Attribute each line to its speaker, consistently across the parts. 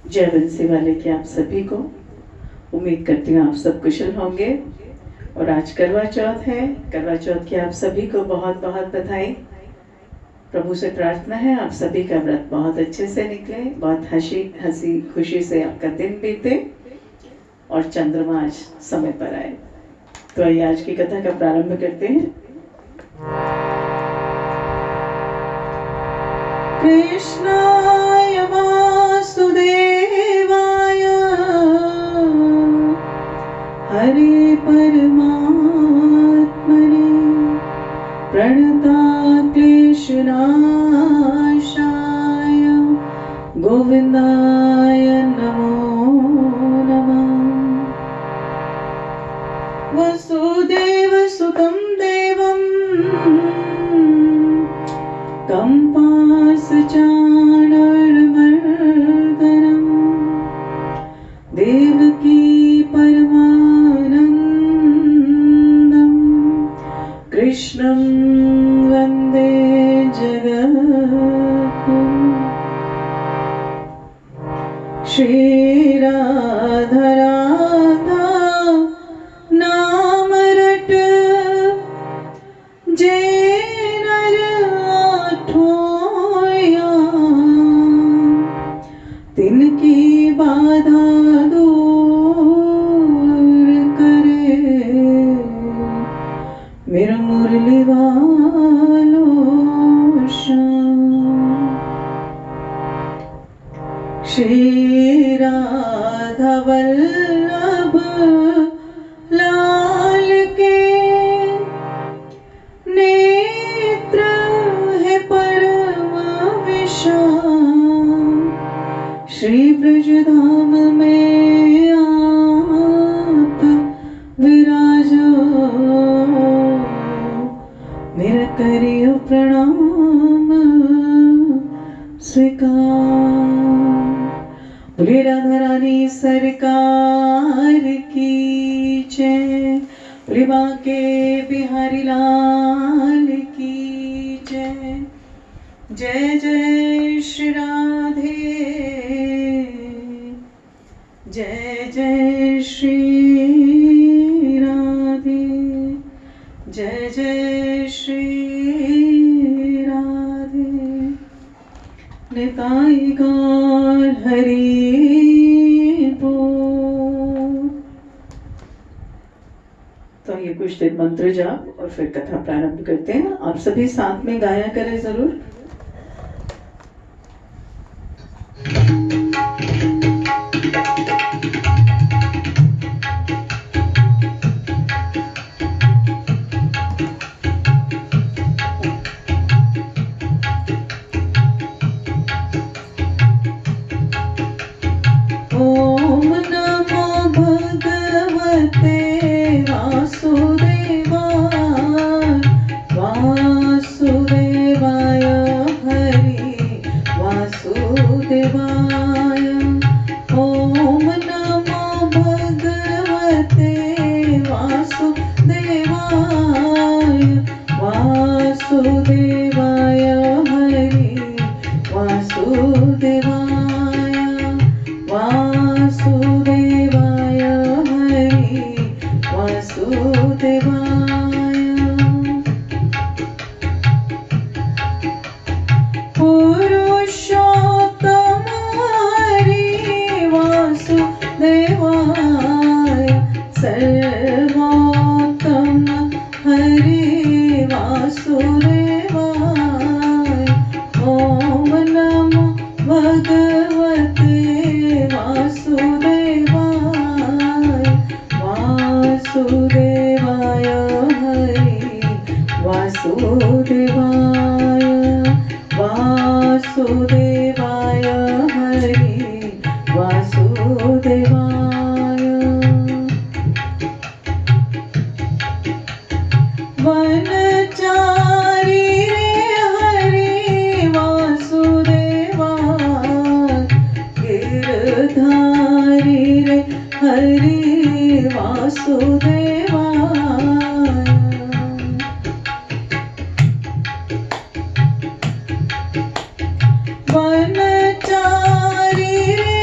Speaker 1: जय बंसी वाले की आप सभी को। उम्मीद करती हूँ आप सब कुशल होंगे। और आज करवा चौथ है। करवा चौथ की आप सभी को बहुत बहुत बधाई। प्रभु से प्रार्थना है आप सभी का व्रत बहुत अच्छे से निकले, बहुत हंसी खुशी से आपका दिन बीते और चंद्रमा आज समय पर आए। तो आइए आज की कथा का प्रारंभ करते हैं। कृष्णाय वासुदेवाय हरे परमात्मने प्रणताक्लेशनाशाय गोविन्दाय नमो नमः। वसुदेवसुतं देवं कंपासचाणूरमर्दनं देवकी परमानन्दं कृष्णं वन्दे जगद्गुरुं। श्रीराधा राधा नाम रट जे नर आठोया, तिनकी बाधा दूर करे मेरा मुरली वालो श्याम। श्री राधा वल्लभ लाल के नेत्र है परम विशाल। श्री ब्रजधाम में आप विराजो, मेरा करियो प्रणाम स्वीकार। बोले राधा रानी सरकार की जय, बोले बांके बिहारी लाल की जय। जय जय श्री राधे, जय जय श्री राधे, जय जय श्री राधे। निताई गौर हरि बोल। तो ये कुछ देर मंत्र जाप और फिर कथा प्रारंभ करते हैं। आप सभी साथ में गाया करें जरूर। ओम नमो भगवते वासुदेवाय, वासुदेवाय हरि वासुदेवाय। ओम नमो भगवते वासुदेवाय, वासुदेवाय हरि वासुदेवाय, वासुदेवाय हरि वासुदेवाय। पुरुषोत्तम हरि वासुदेवाय, सर्वोत्तम हरि वासुदेवाय। ओम नमो भगवते वासुदेवाय, वासुदेवाय हरि वासुदेवाय, वासुदेवाय हरि वासुदेवाय। वनचारी रे हरि वासुदेवाय, गिरधारी रे हरि वासुदेवाय। वनचारी रे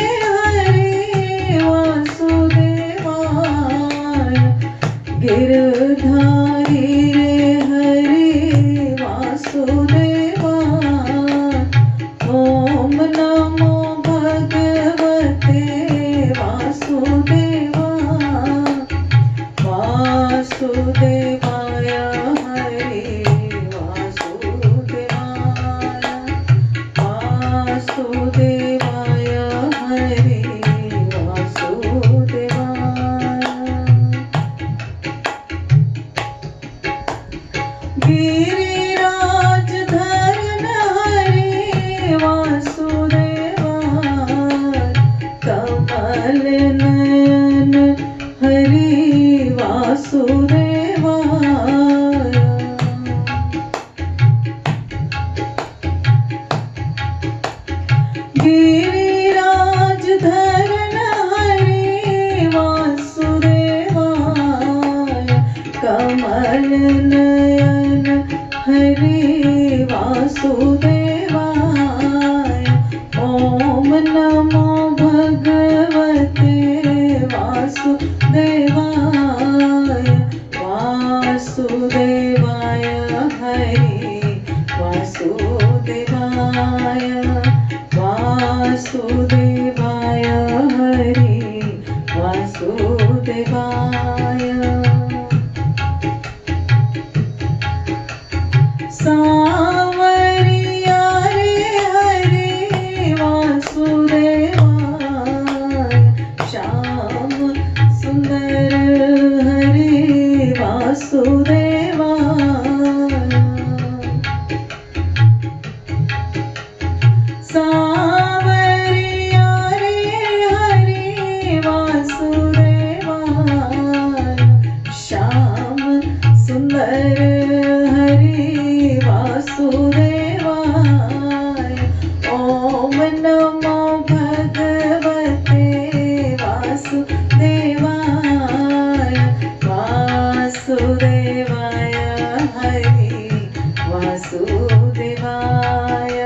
Speaker 1: वासुदेवाय हरे वासुदेवाय। सांवरिया रे हरे वासुदेवाय, श्याम सुंदर हरे वासुदेवाय। सांवरिया रे हरे वासुदेवाय, श्याम सुंदर हरे वासुदेवाय। ओम नमो भगवते वासुदेवाय, वासुदेवाय हरे वासुदेवाय,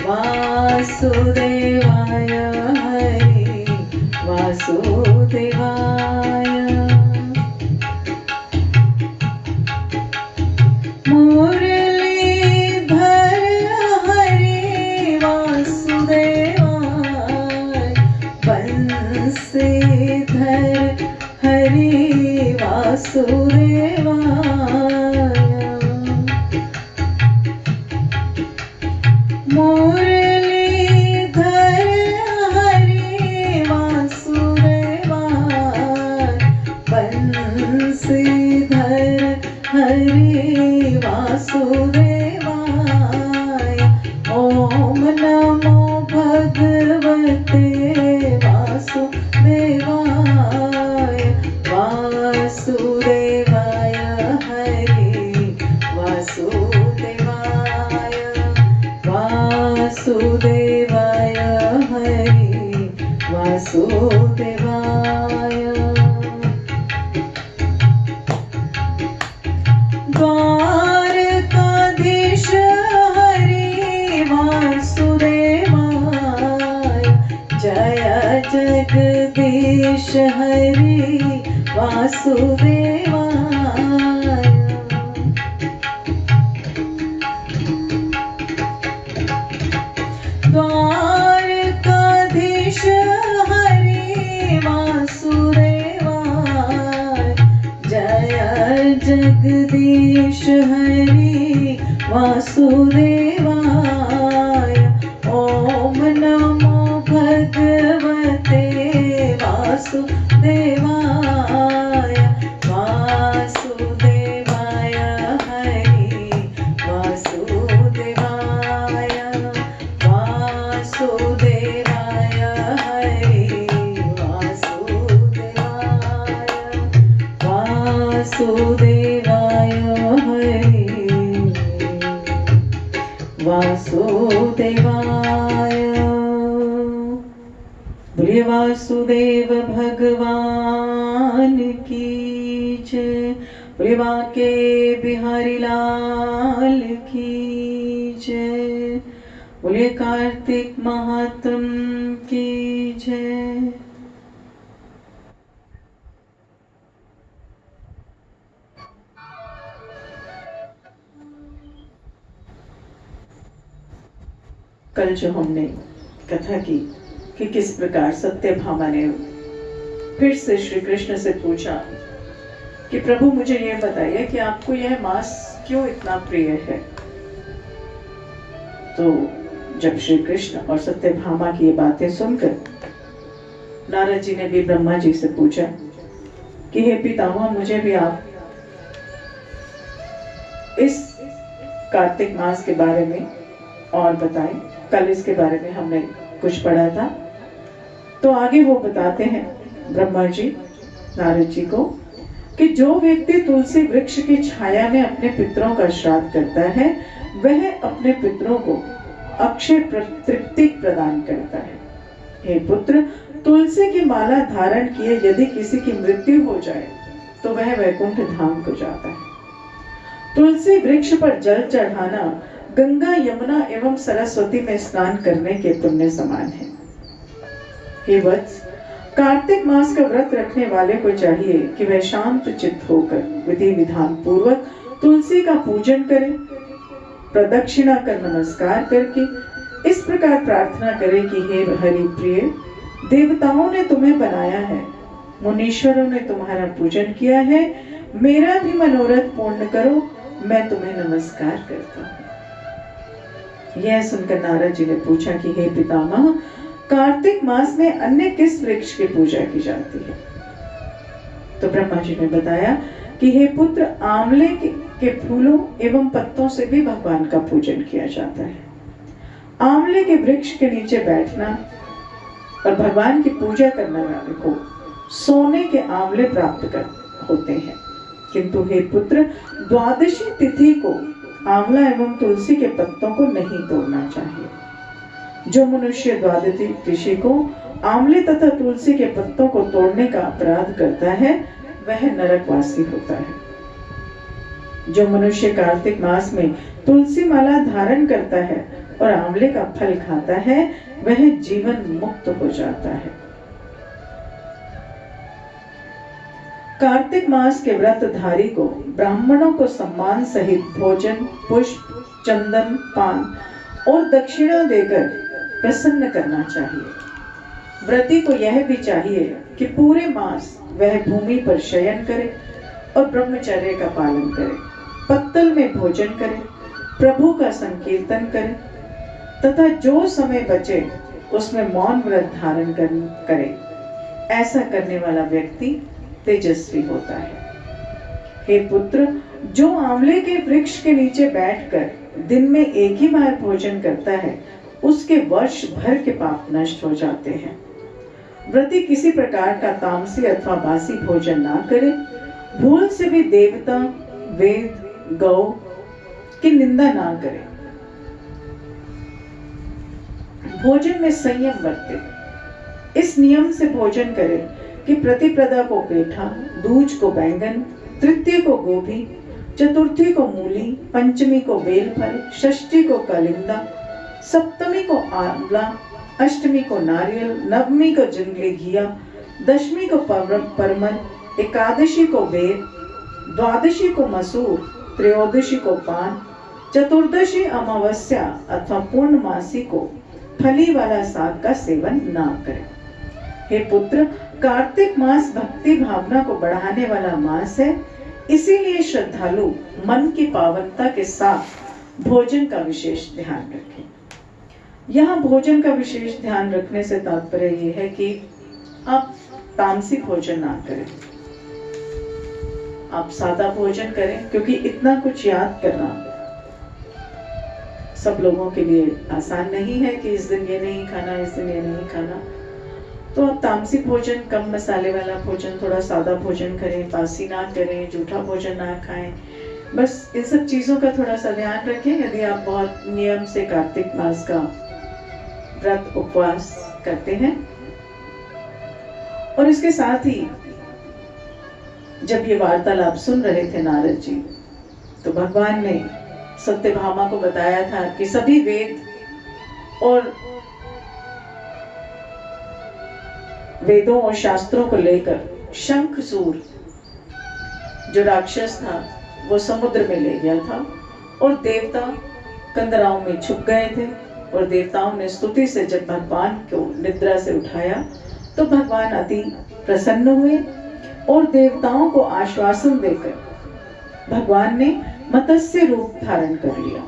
Speaker 1: वासुदेवाय हरे वासुदेवाय। मुरलीधर हरे वासुदेवाय, बंसीधर हरे वासुदेवाय। मुरलीधर हरे वासुदेवाय, बंसीधर हरे वासुदेवाय। ओम नमो भगवते वासुदेवाय, वासुदेवाय हरे वासुदेवाय, वासुदेवाय हरे वासुदेवाय। द्वारकाधीश हरे वासुदेवाय, जय जगदीश हरे वासुदेवाय। द्वारकाधीश हरे वासुदेवाय, जय जगदीश हरे वासुदेवाय। ओम नमो भगवते वासुदेवाय, वासुदेवाय हरे वासुदेवाय, वासुदेवाय हरे वासुदेवाय, वासुदेवाय हरे वासुदेवाय। बोलिए वासुदेव भगवान की जय, बोलिए बांके बिहारी लाल की जय, बोलिए कार्तिक महात्म की जय। कल जो हमने कथा की कि किस प्रकार सत्यभामा ने फिर से श्री कृष्ण से पूछा कि प्रभु मुझे यह बताइए कि आपको यह मांस क्यों इतना प्रिय है। तो जब श्री कृष्ण और सत्यभामा की ये बातें सुनकर नारद जी ने भी ब्रह्मा जी से पूछा कि हे पितामह, मुझे भी आप इस कार्तिक मास के बारे में और बताएं। कल इसके बारे में हमने कुछ पढ़ा था, तो आगे वो बताते हैं ब्रह्मा जी नारद जी को कि जो व्यक्ति तुलसी वृक्ष की छाया में अपने पितरों का श्राद्ध करता है वह अपने पितरों को अक्षय तृप्ति प्रदान करता है। हे पुत्र, तुलसी की माला धारण किए यदि किसी की मृत्यु हो जाए तो वह वैकुंठ धाम को जाता है। तुलसी वृक्ष पर जल चढ़ाना गंगा, यमुना एवं सरस्वती में स्नान करने के पुण्य समान है। हे वत्स, कार्तिक मास का व्रत रखने वाले को चाहिए कि वह शांत चित्त होकर विधि विधान पूर्वक तुलसी का पूजन करे, प्रदक्षिणा कर नमस्कार करके इस प्रकार प्रार्थना करें कि हे हरि प्रिय, देवताओं ने तुम्हें बनाया है, मुनीश्वरों ने तुम्हारा पूजन किया है, मेरा भी मनोरथ पूर्ण करो, मैं तुम्हें नमस्कार करता हूँ। यह सुनकर नारद जी ने पूछा कि हे पितामह, कार्तिक मास में अन्य किस वृक्ष की पूजा की जाती है? तो ब्रह्मा जी ने बताया कि हे पुत्र, आंवले के फूलों एवं पत्तों से भी भगवान का पूजन किया जाता है। आंवले के वृक्ष के नीचे बैठना और भगवान की पूजा करने वाले को सोने के आंवले प्राप्त होते हैं। किंतु हे पुत्र, द्वादशी तिथि को आंवला एवं तुलसी के पत्तों को नहीं तोड़ना चाहिए। जो मनुष्य द्वादशी तिथि को आंवले तथा तुलसी के पत्तों को तोड़ने का अपराध करता है, वह नरकवासी होता है। जो मनुष्य कार्तिक मास में तुलसी माला धारण करता है और आंवले का फल खाता है, वह जीवन मुक्त हो जाता है। कार्तिक मास के व्रतधारी को ब्राह्मणों को सम्मान सहित भोजन, पुष्प, चंदन, पान और दक्षिणा देकर प्रसन्न करना चाहिए। व्रती को यह भी चाहिए कि पूरे मास वह भूमि पर शयन करे और ब्रह्मचर्य का पालन करे, पत्तल में भोजन करे, प्रभु का संकीर्तन करे तथा जो समय बचे उसमें मौन व्रत धारण करे। ऐसा करने वाला व्यक्ति तेजस्वी होता है। हे पुत्र, जो आंवले के वृक्ष के नीचे बैठकर दिन में एक ही बार भोजन करता है, उसके वर्ष भर के पाप नष्ट हो जाते हैं। व्रती किसी प्रकार का तामसी अथवा बासी भोजन ना करे। भूल से भी देवता, वेद, गौ की निंदा ना करे। भोजन में संयम बरते। इस नियम से भोजन करे कि प्रतिप्रदा को पेठा, दूज को बैंगन, तृतीय को गोभी, चतुर्थी को मूली, पंचमी को बेलफल, षष्ठी को कलिंदा, सप्तमी को आंवला, अष्टमी को नारियल, नवमी को जंगली घिया, दशमी को परमल, एकादशी को बेर, द्वादशी को मसूर, त्रयोदशी को पान, चतुर्दशी अमावस्या अथवा पूर्णमासी को फली वाला साग का सेवन ना करें। हे पुत्र, कार्तिक मास भक्ति भावना को बढ़ाने वाला मास है, इसीलिए श्रद्धालु मन की पावनता के साथ भोजन का विशेष ध्यान रखें। यहाँ भोजन का विशेष ध्यान रखने से तात्पर्य ये है कि आप तामसिक भोजन ना करें, आप सादा भोजन करें, क्योंकि इतना कुछ याद करना सब लोगों के लिए आसान नहीं है कि इस दिन ये नहीं खाना, इस दिन ये नहीं खाना। तो आप तामसिक भोजन, कम मसाले वाला भोजन, थोड़ा सादा भोजन करें, बासी ना करें, जूठा भोजन ना खाएं। बस इन सब चीजों का थोड़ा सा ध्यान रखें। यदि आप बहुत नियम से कार्तिक मास का व्रत उपवास करते हैं, और इसके साथ ही जब ये वार्तालाप सुन रहे थे नारद जी, तो भगवान ने सत्यभामा को बताया था कि सभी वेद और वेदों और शास्त्रों को लेकर शंखसूर जो राक्षस था वो समुद्र में ले गया था, और देवता कंदराओं में छुप गए थे। और देवताओं ने स्तुति से जब भगवान को निद्रा से उठाया तो भगवान अति प्रसन्न हुए, और देवताओं को आश्वासन देकर भगवान ने मत्स्य रूप धारण कर लिया,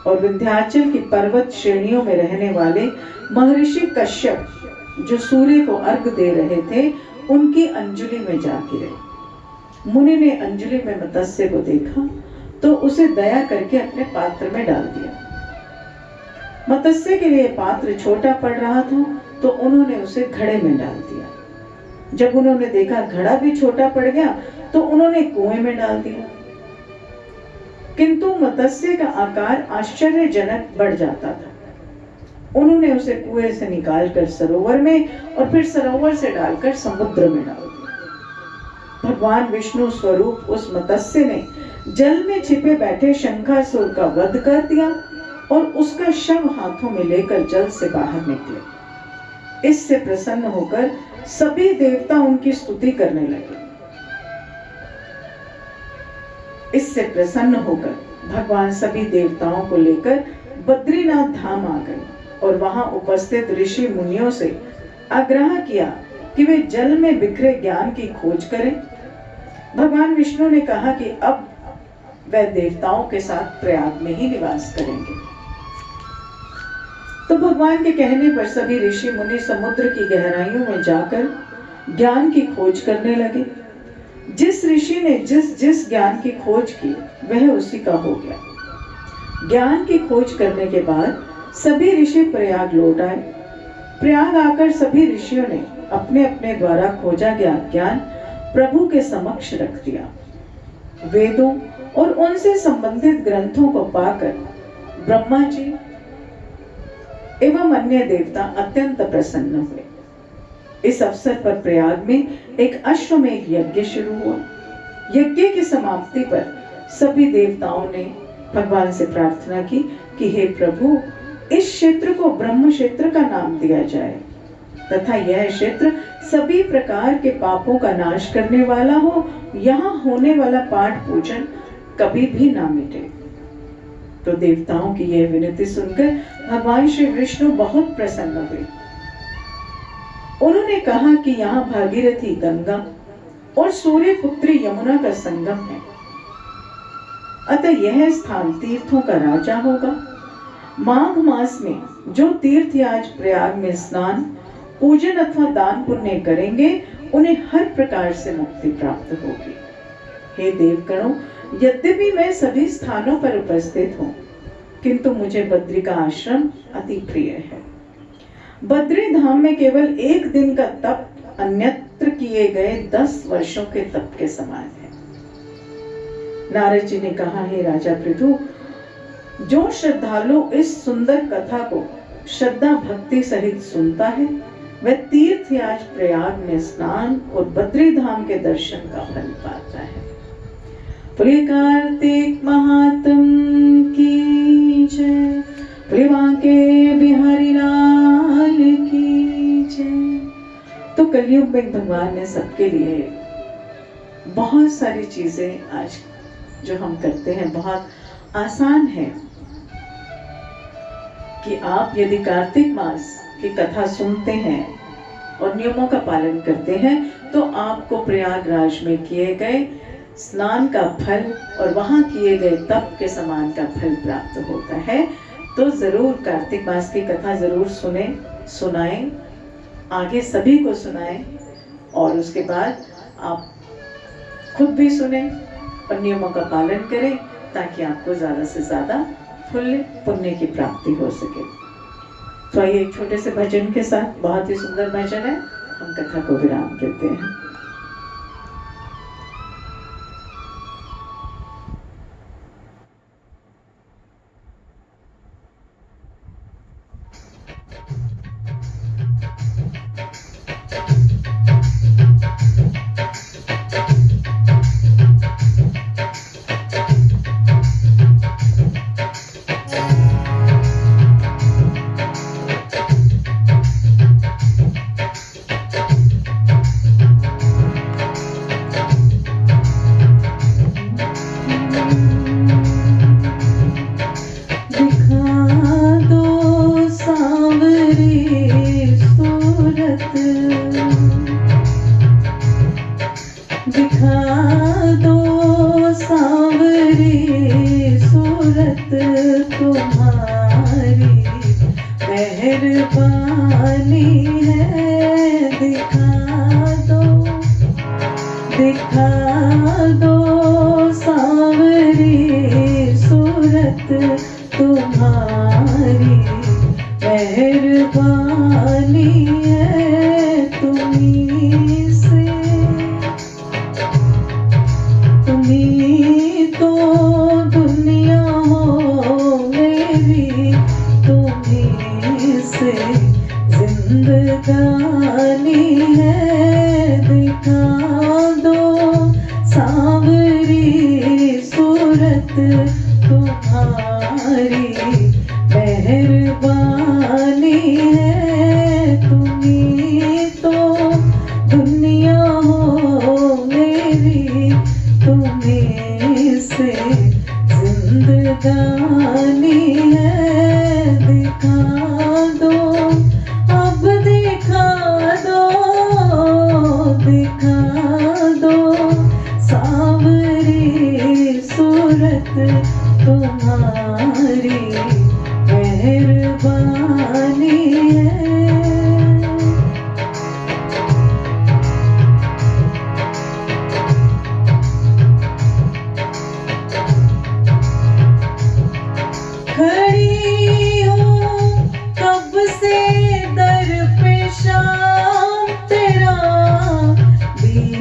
Speaker 1: और विंध्याचल की पर्वत श्रेणियों में रहने वाले महर्षि कश्यप जो सूर्य को अर्घ दे रहे थे, उनकी अंजलि में जा गिरे। मुनि ने अंजलि में मत्स्य को देखा तो उसे दया करके अपने पात्र में डाल दिया। मत्स्य के लिए पात्र छोटा पड़ रहा था तो उन्होंने उसे घड़े में डाल दिया। जब उन्होंने देखा घड़ा भी छोटा पड़ गया तो उन्होंने कुएं में डाल दिया। किंतु मत्स्य का आकार आश्चर्यजनक बढ़ जाता था। उन्होंने उसे कुएं से निकालकर सरोवर में और फिर सरोवर से डालकर समुद्र में डाल दिया। भगवान विष्णु स्वरूप उस मत्स्य ने जल में छिपे बैठे शंखासुर का वध कर दिया और उसका शव हाथों में लेकर जल से बाहर निकले। इससे प्रसन्न होकर सभी देवता उनकी स्तुति करने लगे। इससे प्रसन्न होकर भगवान सभी देवताओं को लेकर बद्रीनाथ धाम आ गई और वहां उपस्थित ऋषि मुनियों से आग्रह किया कि वे जल में बिखरे ज्ञान की खोज करें। भगवान विष्णु ने कहा कि अब वह देवताओं के साथ प्रयाग में ही निवास करेंगे। तो भगवान के कहने पर सभी ऋषि मुनि समुद्र की गहराइयों में जाकर ज्ञान की खोज करने लगे। जिस ऋषि ने जिस जिस ज्ञान की खोज की वह उसी का हो गया। ज्ञान की खोज करने के बाद सभी ऋषि प्रयाग लौट आए। प्रयाग आकर सभी ऋषियों ने अपने अपने द्वारा खोजा गया ज्ञान प्रभु के समक्ष रख दिया। वेदों और उनसे संबंधित ग्रंथों को पाकर ब्रह्मा जी एवं अन्य देवता अत्यंत प्रसन्न हुए। इस अवसर पर प्रयाग में एक अश्वमेध यज्ञ शुरू हुआ। यज्ञ की समाप्ति पर सभी देवताओं ने भगवान से प्रार्थना की कि हे प्रभु, इस क्षेत्र को ब्रह्म क्षेत्र का नाम दिया जाए तथा यह क्षेत्र सभी प्रकार के पापों का नाश करने वाला हो। यहाँ होने वाला पाठ पूजन कभी भी ना मिटे। तो देवताओं की यह विनती सुनकर भगवान श्री विष्णु बहुत प्रसन्न हुए। उन्होंने कहा कि यहाँ भागीरथी गंगा और सूर्य पुत्री यमुना का संगम है, अतः यह स्थान तीर्थों का राजा होगा। माघ मास में जो तीर्थ आज प्रयाग में स्नान, पूजन अथवा दान पुण्य करेंगे उन्हें हर प्रकार से मुक्ति प्राप्त होगी। हे देवगणों, यद्यपि मैं सभी स्थानों पर उपस्थित हूँ, किंतु मुझे बद्री का आश्रम अति प्रिय है। बद्री धाम में केवल एक दिन का तप अन्यत्र किए गए 10 वर्षों के तप के समान है। नारद जी ने कहा, हे राजा पृथु, जो श्रद्धालु इस सुंदर कथा को श्रद्धा भक्ति सहित सुनता है वह तीर्थयाज प्रयाग में स्नान और बद्री धाम के दर्शन का फल पाता है। प्रिय कार्तिक महात्म की जय, प्रिय बांके बिहारी लाल की जय। तो कलयुग में भगवान ने सबके लिए बहुत सारी चीजें आज जो हम करते हैं बहुत आसान है कि आप यदि कार्तिक मास की कथा सुनते हैं और नियमों का पालन करते हैं तो आपको प्रयागराज में किए गए स्नान का फल और वहां किए गए तप के समान का फल प्राप्त होता है। तो जरूर कार्तिक मास की कथा जरूर सुने, सुनाएं, आगे सभी को सुनाएं और उसके बाद आप खुद भी सुने और नियमों का पालन करें ताकि आपको ज्यादा से ज्यादा फल पुण्य की प्राप्ति हो सके। तो आइए एक छोटे से भजन के साथ, बहुत ही सुंदर भजन है, हम कथा को विराम देते हैं।
Speaker 2: जिंदगानी है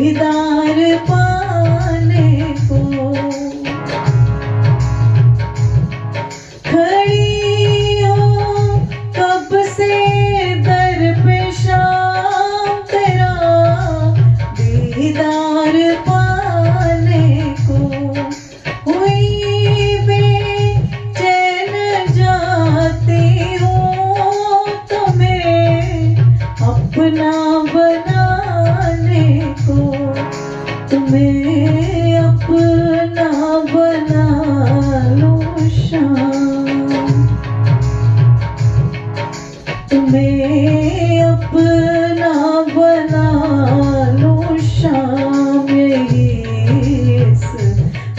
Speaker 1: दीदार पाने को खड़ी हूँ कब से दर पे शाम तेरा दीदार पाने को हुई बेचैन जाती हूँ तुम्हें अपना बनाने को तुम्हें अपना बना लो शाम तुम्हें अपना बना लो शाम यही इस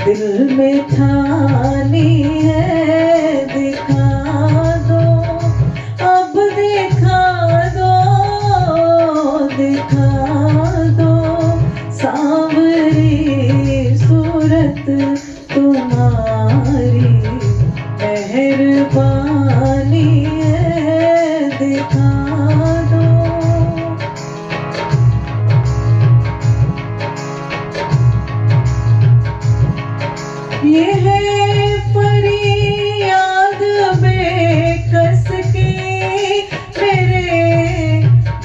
Speaker 1: दिल में ठानी है दिखा दो अब दिखा दो सांवरी सूरत तुम्हारी मेहरबानी है दिखा दो ये है फरियाद बेकस की मेरे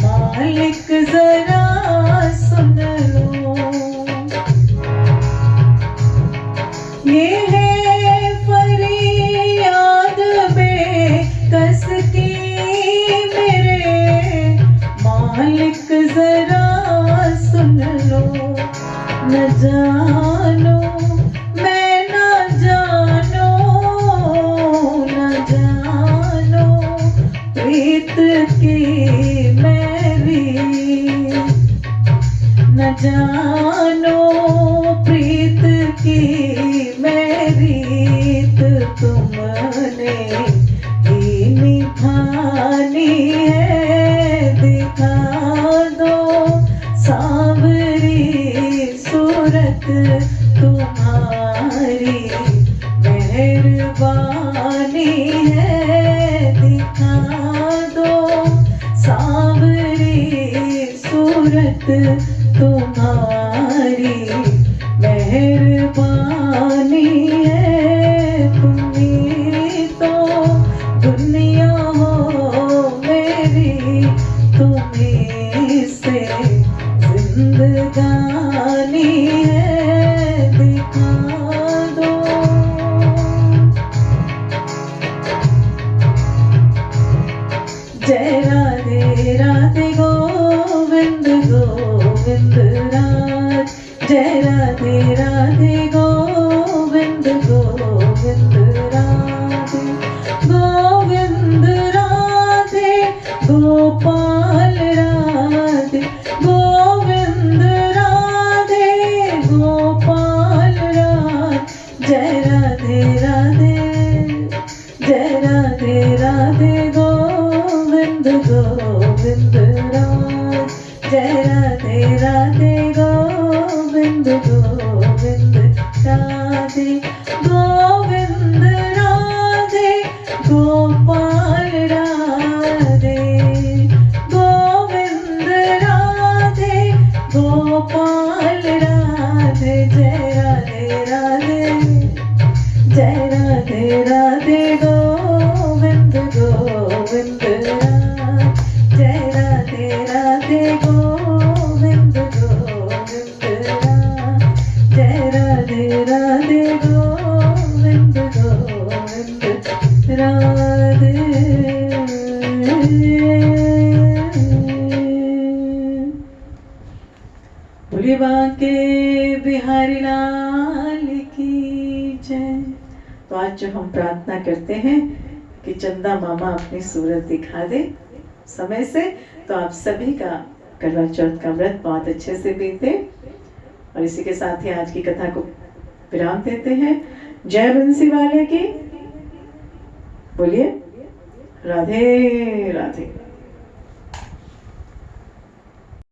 Speaker 1: मालिक जरा सुन लो ये है फरियाद बेकस की मेरे मालिक जरा सुन लो न जानो प्रीत की मेरी न जानो प्रीत की मेरी तुमने ही निभानी है दिखा दो सांवरी सूरत तुम्हारी मेहरबानी है दिखा सांवरी सूरत तुम्हारी मेहरबानी है तुम्ही तो दुनिया हो मेरी तुम्ही से जिंदगानी है दिखा दो जय राधे राधे गोविंद गोविंद राज जय राधे राधे गोविंद गोविंद राधे गोविंद राधे गोपाल राधे गोविंद राधे गोपाल राधे जय राधे राधे जय राधे राधे गोविंद गोविंद राज जय राधे राधे गोविंद गोविंद राधे गोविंद राधे गोपाल राधे गोविंद राधे गोपाल राधे जय राधे राधे जय राधे राधे गोविंद गोविंद राज जय राधे राधे गोविंद गोविंद राज जय राधे राधे गोविंद गोविंद राधे बोलिए बांके बिहारी लाल की जय। तो आज जो हम प्रार्थना करते हैं कि चंदा मामा अपनी सूरत दिखा दे समय से, तो आप सभी का करवा चौथ का व्रत बहुत अच्छे से बीते। और इसी के साथ ही आज की कथा को विराम देते हैं। जय बंसी वाले की बोलिए राधे राधे।